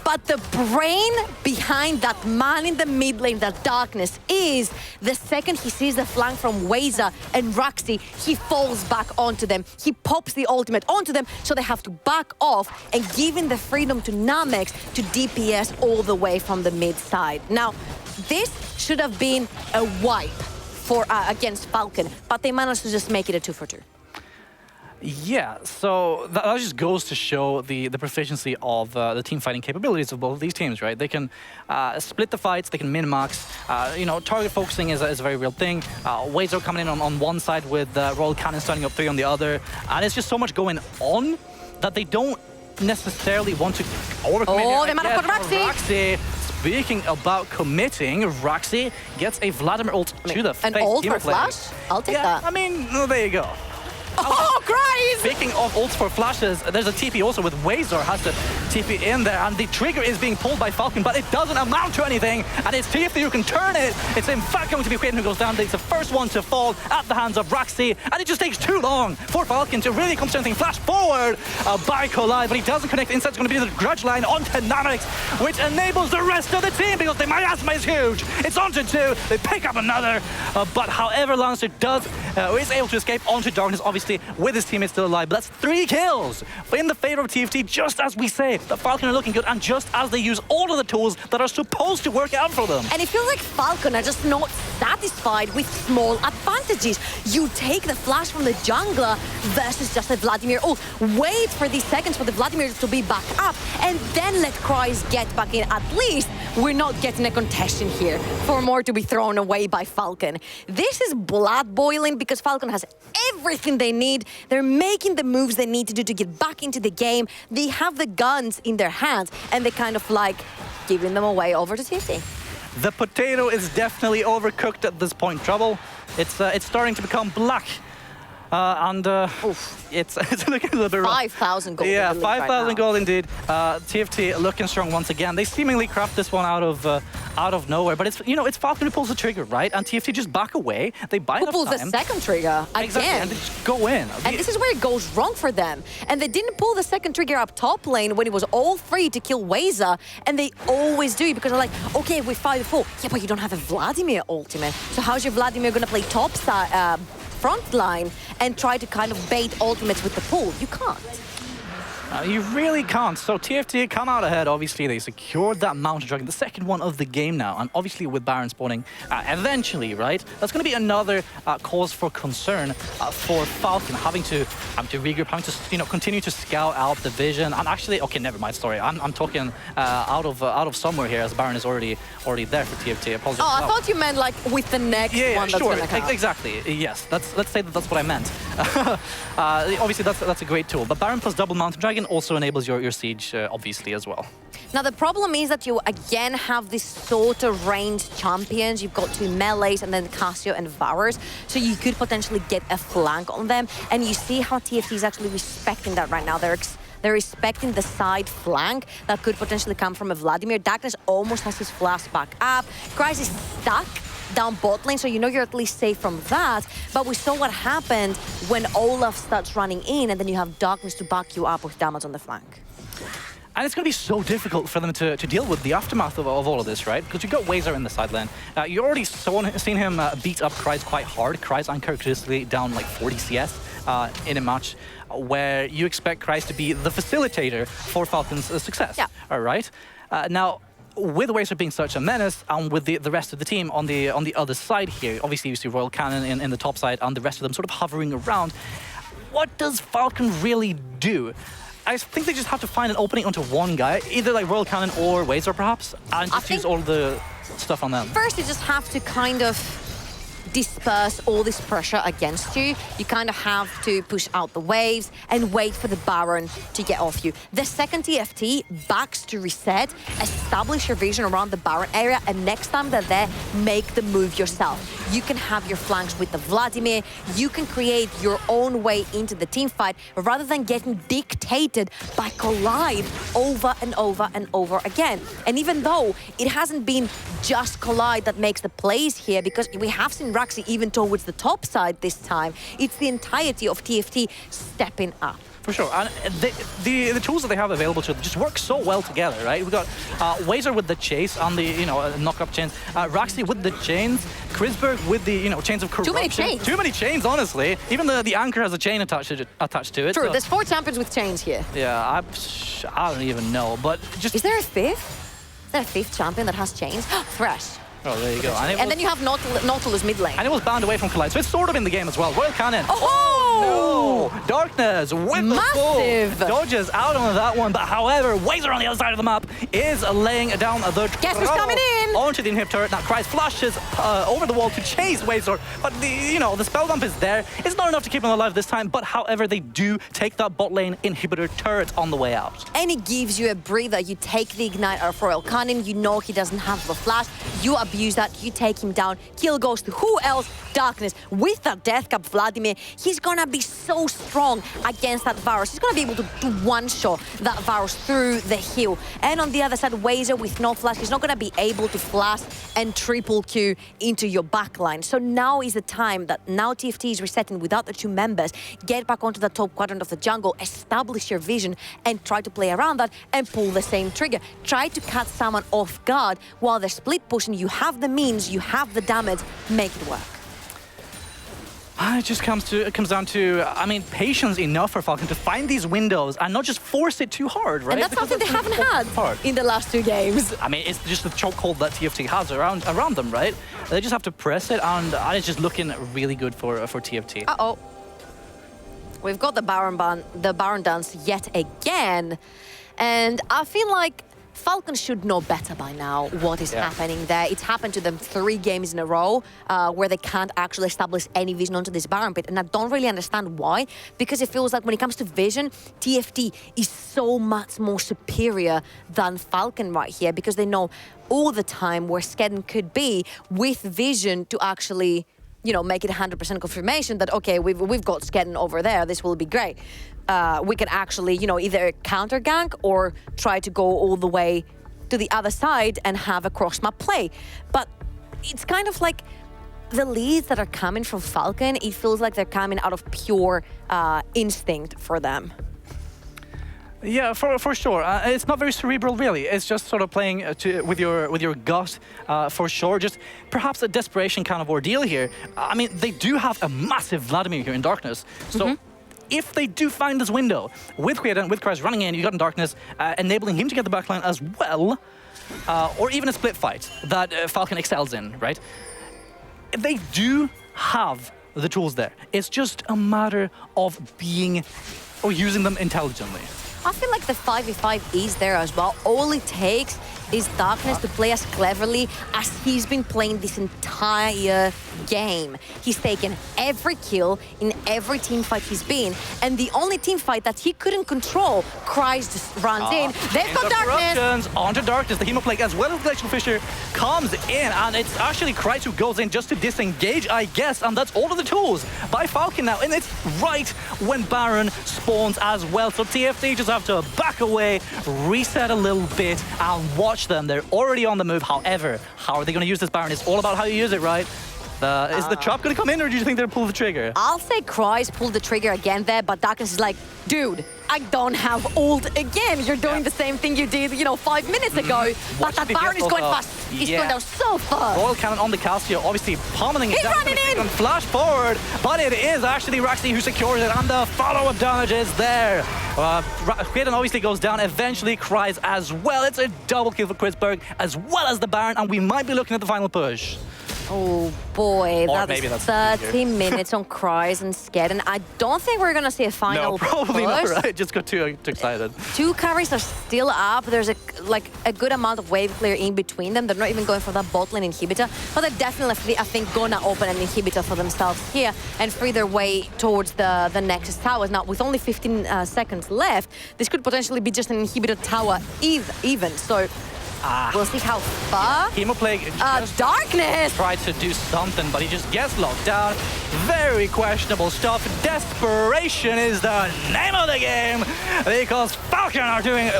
Speaker 2: But the brain behind that man in the mid lane, that Darkness, is the second he sees the flank from Weza and Roxy, he falls back onto them. He pops the ultimate onto them, so they have to back off and giving the freedom to Namex to DPS all the way from the mid side. Now, this should have been a wipe for against FALKN, but they managed to just make it a 2-for-2.
Speaker 3: Yeah, so that just goes to show the proficiency of the team fighting capabilities of both of these teams, right? They can split the fights, they can min-max. You know, target focusing is a very real thing. Wazor coming in on one side with Royal Cannon starting up 3 on the other. And it's just so much going on that they don't necessarily want to overcommit.
Speaker 2: Oh, they might have got Roxy.
Speaker 3: Speaking about committing, Roxy gets a Vladimir ult to the face.
Speaker 2: An ult for
Speaker 3: Gameplay.
Speaker 2: flash? I'll take
Speaker 3: Yeah,
Speaker 2: that.
Speaker 3: I mean, well, there you go.
Speaker 2: Oh, Christ!
Speaker 3: Speaking of ults for flashes, there's a TP also with Wazor has to TP in there, and the trigger is being pulled by FALKN, but it doesn't amount to anything, and it's TFT who can turn it. It's in fact going to be Quaden who goes down. It's the first one to fall at the hands of Roxy, and it just takes too long for FALKN to really come to anything. Flash forward by Collide, but he doesn't connect. Instead, it's going to be the grudge line onto Namix, which enables the rest of the team, because the miasma is huge. It's onto 2, they pick up another, but however, Lancer is able to escape onto Darkness, obviously, with his teammates still alive. But that's 3 kills in the favor of TFT, just as we say. The FALKN are looking good, and just as they use all of the tools that are supposed to work out for them.
Speaker 2: And it feels like FALKN are just not satisfied with small advantages. You take the flash from the jungler versus just a Vladimir ult. Wait for these seconds for the Vladimir to be back up, and then let Kryze get back in. At least we're not getting a contestation here for more to be thrown away by FALKN. This is blood boiling because FALKN has everything they need. They're making the moves they need to do to get back into the game. They have the guns in their hands, and they kind of like giving them away over to TFT.
Speaker 3: The potato is definitely overcooked at this point, Trouble. It's starting to become black. It's looking a little bit rough.
Speaker 2: 5,000 gold.
Speaker 3: Yeah,
Speaker 2: in the league
Speaker 3: 5,000
Speaker 2: right
Speaker 3: gold indeed. TFT looking strong once again. They seemingly craft this one out of nowhere, but it's it's FALKN who pulls the trigger, right? And TFT just back away. They buy
Speaker 2: Who
Speaker 3: enough
Speaker 2: pulls the
Speaker 3: time.
Speaker 2: second trigger again?
Speaker 3: Exactly, and they just go in.
Speaker 2: And this is where it goes wrong for them. And they didn't pull the second trigger up top lane when it was all free to kill Weza. And they always do it because they're like, okay, we're 5-4. Yeah, but you don't have a Vladimir ultimate. So how's your Vladimir going to play top side, front line and try to kind of bait ultimates with the pull? You can't.
Speaker 3: You really can't. So TFT come out ahead. Obviously, they secured that Mountain Dragon, the second one of the game now. And obviously, with Baron spawning eventually, right? That's going to be another cause for concern for FALKN, having to regroup, having to continue to scout out the vision. And actually, okay, never mind. Sorry, I'm talking out of somewhere here, as Baron is already there for TFT. Apologies.
Speaker 2: Oh, I thought you meant like with the next one that's
Speaker 3: sure.
Speaker 2: going to come.
Speaker 3: Exactly. Yes. Let's say that's what I meant. Obviously, that's a great tool. But Baron plus double Mountain Dragon also enables your siege, obviously, as well.
Speaker 2: Now, the problem is that you again have this sort of ranged champions. You've got 2 melees and then Cassio and Varus. So you could potentially get a flank on them. And you see how TFT is actually respecting that right now. They're respecting the side flank that could potentially come from a Vladimir. Darkness almost has his flash back up. Kryze is stuck down bot lane, so you know you're at least safe from that. But we saw what happened when Olaf starts running in, and then you have Darkness to back you up with damage on the flank.
Speaker 3: And it's going to be so difficult for them to deal with the aftermath of all of this, right? Because you've got Wazer in the side lane. You already seen him beat up Kryze quite hard. Kryze uncharacteristically down like 40 CS in a match where you expect Kryze to be the facilitator for FALKN's success.
Speaker 2: Yeah.
Speaker 3: All right. Now, with Wazer being such a menace, and with the rest of the team on the other side here, obviously you see Royal Cannon in the top side, and the rest of them sort of hovering around. What does FALKN really do? I think they just have to find an opening onto one guy, either like Royal Cannon or Wazer perhaps, and just use all the stuff on them.
Speaker 2: First, you just have to kind of disperse all this pressure against you. You kind of have to push out the waves and wait for the Baron to get off you. The second TFT backs to reset, establish your vision around the Baron area, and next time they're there, make the move yourself. You can have your flanks with the Vladimir, you can create your own way into the team fight rather than getting dictated by Collide over and over and over again. And even though it hasn't been just Collide that makes the plays here, because we have seen Raxi even towards the top side this time, it's the entirety of TFT stepping up.
Speaker 3: For sure, and the tools that they have available to them just work so well together, right? We've got Wazer with the chase on the, knock-up chains, Raxi with the chains, Krisberg with the, chains of corruption.
Speaker 2: Too many chains.
Speaker 3: Too many chains, honestly. Even the anchor has a chain attached to it.
Speaker 2: True,
Speaker 3: so.
Speaker 2: there's 4 champions with chains here.
Speaker 3: Yeah, I don't even know, but just...
Speaker 2: Is there a 5th? Is there a 5th champion that has chains? Thresh.
Speaker 3: Oh, there you go.
Speaker 2: And then you have Nautilus mid lane.
Speaker 3: And it was banned away from Collide, so it's sort of in the game as well. Royal Cannon.
Speaker 2: Oh!
Speaker 3: No! Darkness with
Speaker 2: Massive!
Speaker 3: the full. Dodges out on that one, but however, Wazer on the other side of the map is laying down the
Speaker 2: Guess who's coming in?
Speaker 3: onto the inhibitor. Now Kryze flashes over the wall to chase Wazer, but the spell dump is there. It's not enough to keep him alive this time, but however, they do take that bot lane inhibitor turret on the way out.
Speaker 2: And it gives you a breather. You take the ignite of Royal Cannon, you know he doesn't have the flash, you abuse that, you take him down, kill goes to who else? Darkness. With that Death Cap Vladimir, he's gonna be so strong against that Varus. He's gonna be able to one-shot that Varus through the hill. And on the other side, Wazer with no flash, he's not gonna be able to flash and triple Q into your backline. So now is the time that now TFT is resetting without the 2 members. Get back onto the top quadrant of the jungle, establish your vision, and try to play around that and pull the same trigger. Try to catch someone off guard while they're split pushing. You have the means, you have the damage, make it work.
Speaker 3: It just comes down to, patience enough for FALKN to find these windows and not just force it too hard, right?
Speaker 2: And that's something they haven't had in the last 2 games.
Speaker 3: It's just the chokehold that TFT has around them, right? They just have to press it, and it's just looking really good for TFT.
Speaker 2: Uh-oh. We've got the Baron dance yet again. And I feel like FALKN should know better by now what is happening there. It's happened to them 3 games in a row where they can't actually establish any vision onto this Baron pit. And I don't really understand why, because it feels like when it comes to vision, TFT is so much more superior than FALKN right here, because they know all the time where Skedden could be with vision to actually, make it 100% confirmation that, okay, we've got Skedden over there, this will be great. We can actually, either counter gank or try to go all the way to the other side and have a cross-map play. But it's kind of like the leads that are coming from FALKN, it feels like they're coming out of pure instinct for them.
Speaker 3: Yeah, for sure. It's not very cerebral, really. It's just sort of playing with your gut, for sure. Just perhaps a desperation kind of ordeal here. They do have a massive Vladimir here in Darkness, so. If they do find this window with Kryze running in, you got in Darkness, enabling him to get the backline as well, or even a split fight that FALKN excels in, right? They do have the tools there. It's just a matter of using them intelligently.
Speaker 2: I feel like the 5v5 is there as well. All it takes is Darkness to play as cleverly as he's been playing this entire game. He's taken every kill in every team fight he's been. And the only team fight that he couldn't control, Kreis just runs in. They've got Darkness.
Speaker 3: Onto Darkness. The Hemoplague as well as Glacial Fissure comes in. And it's actually Kreis who goes in just to disengage, I guess. And that's all of the tools by FALKN now. And it's right when Baron spawns as well. So TFT just have to back away, reset a little bit, and watch them. They're already on the move. However, how are they going to use this Baron? It's all about how you use it, right? Is the trap going to come in, or do you think they'll pull the trigger?
Speaker 2: I'll say Kreis pulled the trigger again there, but Darkness is like, dude, I don't have ult again. You're doing the same thing you did, 5 minutes ago. But that Baron is going fast. He's going down so fast.
Speaker 3: Royal Cannon on the Cassio, obviously pummeling it
Speaker 2: He's
Speaker 3: down.
Speaker 2: running in!
Speaker 3: And flash forward, but it is actually Raxi who secures it, and the follow-up damage is there. Quaden obviously goes down, eventually Kreis as well. It's a double kill for Quisberg, as well as the Baron, and we might be looking at the final push.
Speaker 2: Oh boy,
Speaker 3: Or
Speaker 2: that's
Speaker 3: maybe that's
Speaker 2: 30 minutes on Kreis and Sked, I don't think we're gonna see a final
Speaker 3: No, probably
Speaker 2: push.
Speaker 3: not, right? Just got too excited.
Speaker 2: 2 carries are still up. There's a good amount of wave clear in between them. They're not even going for that bot lane inhibitor, but they're definitely, I think, gonna open an inhibitor for themselves here and free their way towards the Nexus towers. Now, with only 15 seconds left, this could potentially be just an inhibitor tower even. So we'll see how far.
Speaker 3: Hemoplague
Speaker 2: Darkness!
Speaker 3: tried to do something, but he just gets locked down. Very questionable stuff. Desperation is the name of the game, because FALKN are doing,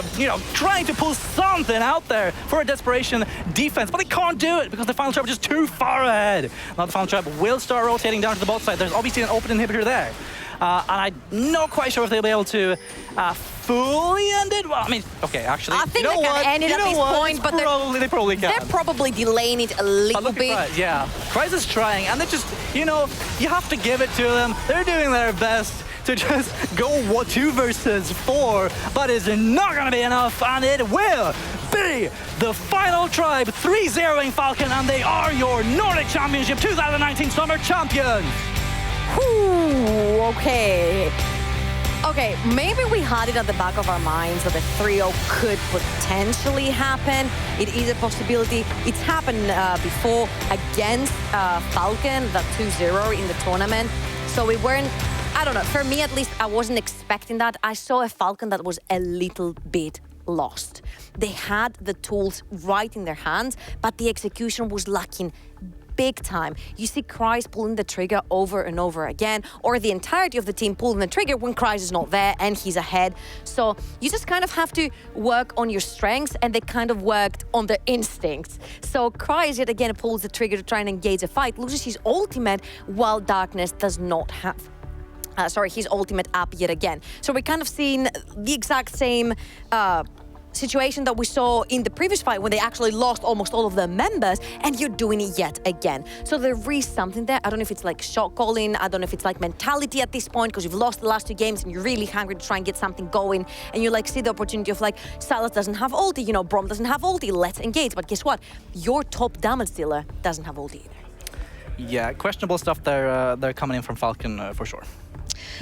Speaker 3: trying to pull something out there for a desperation defense, but they can't do it because the final trap is just too far ahead. Now the final trap will start rotating down to the bot side. There's obviously an open inhibitor there. And I'm not quite sure if they'll be able to fully end it. Well, I mean, okay, actually,
Speaker 2: I think they can end it at this point, but
Speaker 3: they probably can.
Speaker 2: They're probably delaying it a little bit.
Speaker 3: Kreis, yeah, Kreis is trying, and they just, you have to give it to them. They're doing their best to just go 2 versus 4, but it's not going to be enough, and it will be the final tribe 3-0ing FALKN, and they are your Nordic Championship 2019 Summer Champions.
Speaker 2: Whew, okay, maybe we had it at the back of our minds that the 3-0 could potentially happen. It is a possibility. It's happened before against FALKN, that 2-0 in the tournament. So we weren't, I don't know, for me at least, I wasn't expecting that. I saw a FALKN that was a little bit lost. They had the tools right in their hands, but the execution was lacking big time. You see Kreis pulling the trigger over and over again, or the entirety of the team pulling the trigger when Kreis is not there and he's ahead. So you just kind of have to work on your strengths, and they kind of worked on their instincts. So Kreis yet again pulls the trigger to try and engage a fight, loses his ultimate, while Darkness does not have his ultimate up yet again. So we're kind of seeing the exact same situation that we saw in the previous fight when they actually lost almost all of their members, and you're doing it yet again. So there is something there. I don't know if it's like shot calling, I don't know if it's like mentality at this point, because you've lost the last 2 games and you're really hungry to try and get something going, and you see the opportunity of Sylas doesn't have ulti, Braum doesn't have ulti, let's engage. But guess what? Your top damage dealer doesn't have ulti either.
Speaker 3: Yeah, questionable stuff there. They're coming in from FALKN for sure.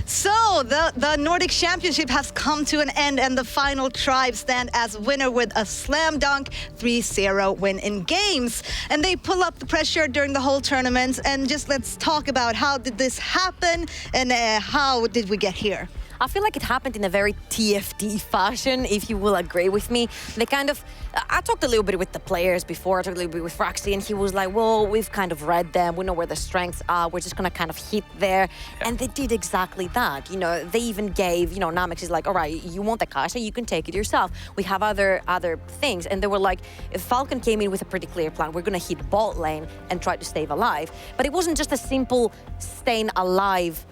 Speaker 1: So the Nordic Championship has come to an end, and the final tribe stand as winner with a slam dunk 3-0 win in games. And they pull up the pressure during the whole tournament. And just let's talk about how did this happen, and how did we get here?
Speaker 2: I feel like it happened in a very TFT fashion, if you will agree with me. They kind of, I talked a little bit with the players before, I talked a little bit with Raxi, and he was like, well, we've kind of read them, we know where the strengths are, we're just gonna kind of hit there. Yeah. And they did exactly that. They even gave, Namex is like, all right, you want the Kai'Sa, you can take it yourself. We have other things. And they were like, if FALKN came in with a pretty clear plan, we're gonna hit bot lane and try to stay alive. But it wasn't just a simple staying alive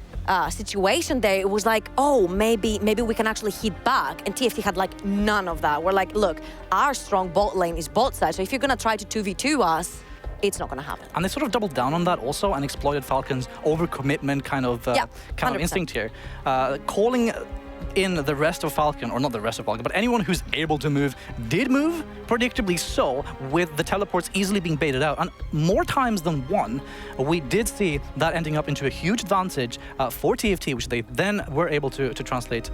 Speaker 2: situation there. It was like, oh, maybe we can actually hit back. And TFT had none of that. We're like, look, our strong bot lane is bot side, so if you're gonna try to 2v2 us, it's not gonna happen.
Speaker 3: And they sort of doubled down on that also and exploited FALKN's overcommitment kind of instinct here. Calling in the rest of FALKN, or not the rest of FALKN, but anyone who's able to move did move, predictably so, with the teleports easily being baited out. And more times than one, we did see that ending up into a huge advantage for TFT, which they then were able to translate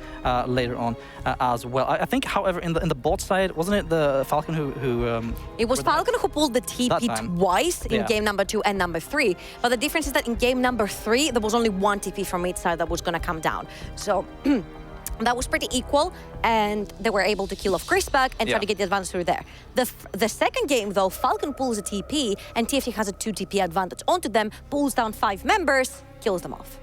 Speaker 3: later on as well. I think, however, in the bot side, wasn't it the FALKN who...
Speaker 2: it was FALKN who pulled the TP twice in game number 2 and number 3. But the difference is that in game number 3, there was only one TP from each side that was going to come down. So that was pretty equal, and they were able to kill off Crispback and try to get the advantage through there. The second game, though, FALKN pulls a TP, and TFT has a 2 TP advantage onto them, pulls down 5 members, kills them off.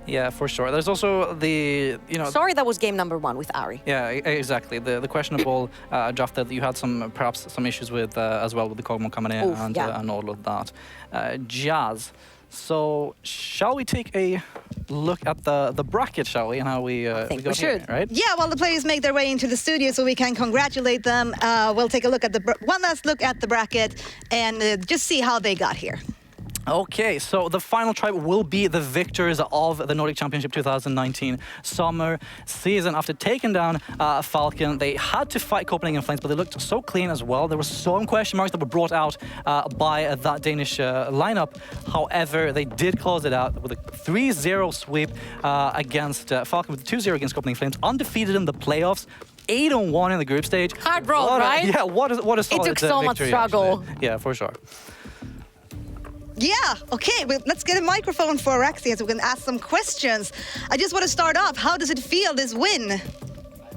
Speaker 3: Yeah, for sure. There's also the,
Speaker 2: Sorry, that was game number 1 with Ari.
Speaker 3: Yeah, exactly. The questionable draft that you had perhaps some issues with as well, with the Kog'Maw coming in and all of that. Jazz. So, shall we take a look at the bracket, shall we? And how we
Speaker 2: I think we should.
Speaker 3: Here, right?
Speaker 1: Yeah, while the players make their way into the studio so we can congratulate them, we'll take a look at one last look at the bracket and just see how they got here.
Speaker 3: Okay, so the final tribe will be the victors of the Nordic Championship 2019 summer season. After taking down FALKN, they had to fight Copenhagen Flames, but they looked so clean as well. There were some question marks that were brought out by that Danish lineup. However, they did close it out with a 3-0 sweep against FALKN, with a 2-0 against Copenhagen Flames, undefeated in the playoffs. 8-1 in the group stage.
Speaker 2: Hard roll, right?
Speaker 3: Yeah, what a solid
Speaker 2: It took so much
Speaker 3: victory,
Speaker 2: struggle.
Speaker 3: actually. Yeah, for sure.
Speaker 1: Yeah, okay, well, let's get a microphone for Araxi so we can ask some questions. I just want to start off. How does it feel, this win?
Speaker 4: It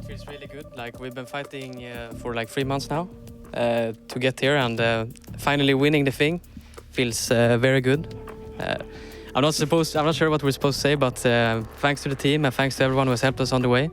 Speaker 4: feels really good. Like, we've been fighting for like 3 months now to get here, and finally winning the thing feels very good. I'm not sure what we're supposed to say, but thanks to the team and thanks to everyone who has helped us on the way.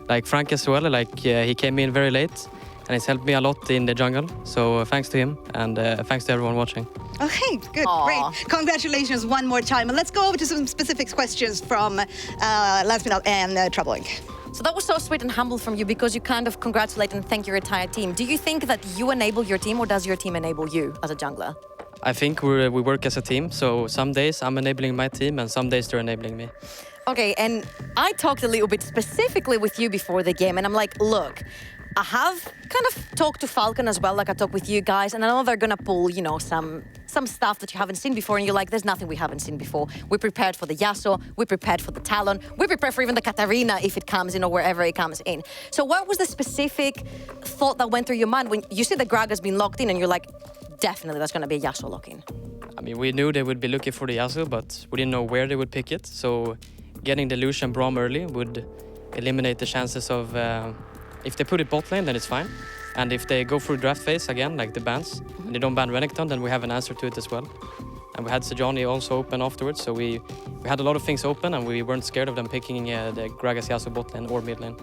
Speaker 4: Like Frank as well, he came in very late and he's helped me a lot in the jungle. So thanks to him, and thanks to everyone watching.
Speaker 1: Okay, good, great. Congratulations one more time. And let's go over to some specific questions from Landsminal and Troubling.
Speaker 2: So that was so sweet and humble from you, because you kind of congratulate and thank your entire team. Do you think that you enable your team, or does your team enable you as a jungler?
Speaker 4: I think we work as a team, so some days I'm enabling my team and some days they're enabling me.
Speaker 2: Okay, and I talked a little bit specifically with you before the game, and I'm like, look, I have kind of talked to FALKN as well, like I talked with you guys, and I know they're gonna pull, some stuff that you haven't seen before, and you're like, there's nothing we haven't seen before. We prepared for the Yasuo, we prepared for the Talon, we prepared for even the Katarina if it comes in, or wherever it comes in. So what was the specific thought that went through your mind when you see the Gragas being locked in, and you're like, definitely that's gonna be a Yasuo lock-in?
Speaker 4: I mean, we knew they would be looking for the Yasuo, but we didn't know where they would pick it, so getting the Lucian Braum early would eliminate the chances of... if they put it bot lane, then it's fine. And if they go through draft phase again, like the bans, and they don't ban Renekton, then we have an answer to it as well. And we had Sejuani also open afterwards, so we had a lot of things open, and we weren't scared of them picking the Gragas Yasuo bot lane or mid lane.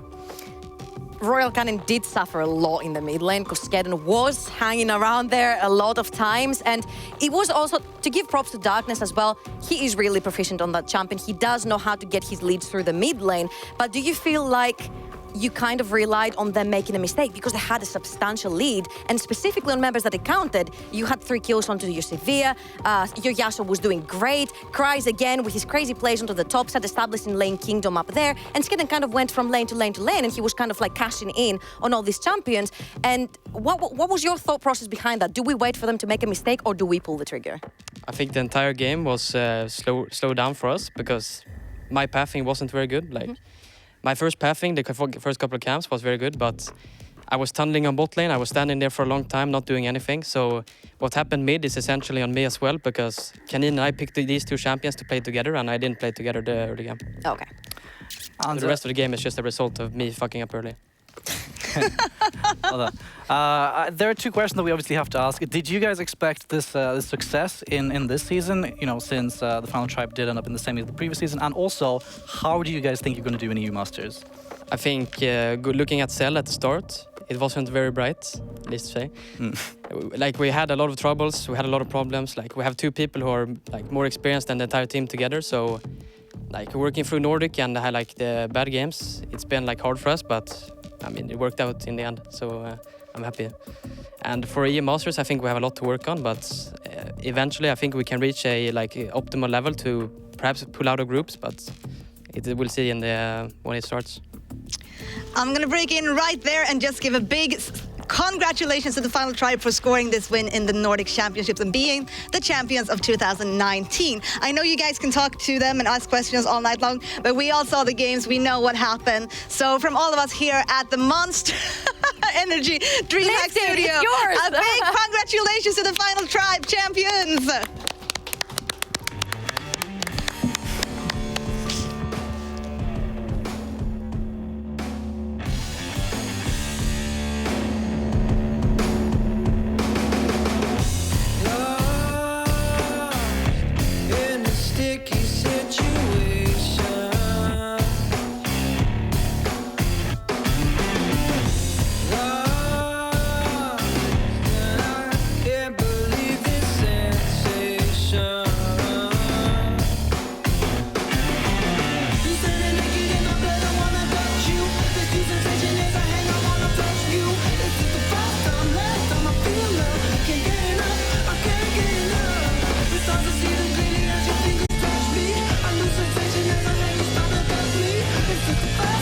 Speaker 2: Royal Cannon did suffer a lot in the mid lane, because Skedden was hanging around there a lot of times, and it was also, to give props to Darkness as well, he is really proficient on that champion. He does know how to get his leads through the mid lane, but do you feel like you kind of relied on them making a mistake because they had a substantial lead, and specifically on members that it counted? You had 3 kills onto your Severe, your Yasuo was doing great, Cries again with his crazy plays onto the top side, establishing lane kingdom up there, and Skedden kind of went from lane to lane to lane, and he was kind of like cashing in on all these champions. And what was your thought process behind that? Do we wait for them to make a mistake, or do we pull the trigger?
Speaker 4: I think the entire game was slow down for us, because my pathing wasn't very good. My first pathing, the first couple of camps, was very good, but I was tunneling on bot lane. I was standing there for a long time, not doing anything. So what happened mid is essentially on me as well, because Kanin and I picked these 2 champions to play together, and I didn't play together the early game.
Speaker 2: Okay.
Speaker 4: And the rest of the game is just a result of me fucking up early.
Speaker 3: There are 2 questions that we obviously have to ask. Did you guys expect this success in this season, since the final tribe did end up in the semi of the previous season? And also, how do you guys think you're going to do in EU Masters?
Speaker 4: I think looking at Cell at the start, it wasn't very bright, at least to say. Like, we had a lot of troubles, we had a lot of problems. Like, we have 2 people who are like more experienced than the entire team together, so like working through Nordic and like the bad games, it's been like hard for us, but I mean, it worked out in the end, so I'm happy. And for EU Masters, I think we have a lot to work on, but eventually I think we can reach a optimal level to perhaps pull out of groups, but we'll see when it starts.
Speaker 1: I'm going to break in right there and just give a big congratulations to the Final Tribe for scoring this win in the Nordic Championships and being the champions of 2019. I know you guys can talk to them and ask questions all night long, but we all saw the games. We know what happened. So from all of us here at the Monster Energy DreamHack
Speaker 2: Listen,
Speaker 1: Studio,
Speaker 2: it's yours.
Speaker 1: a big congratulations to the Final Tribe champions.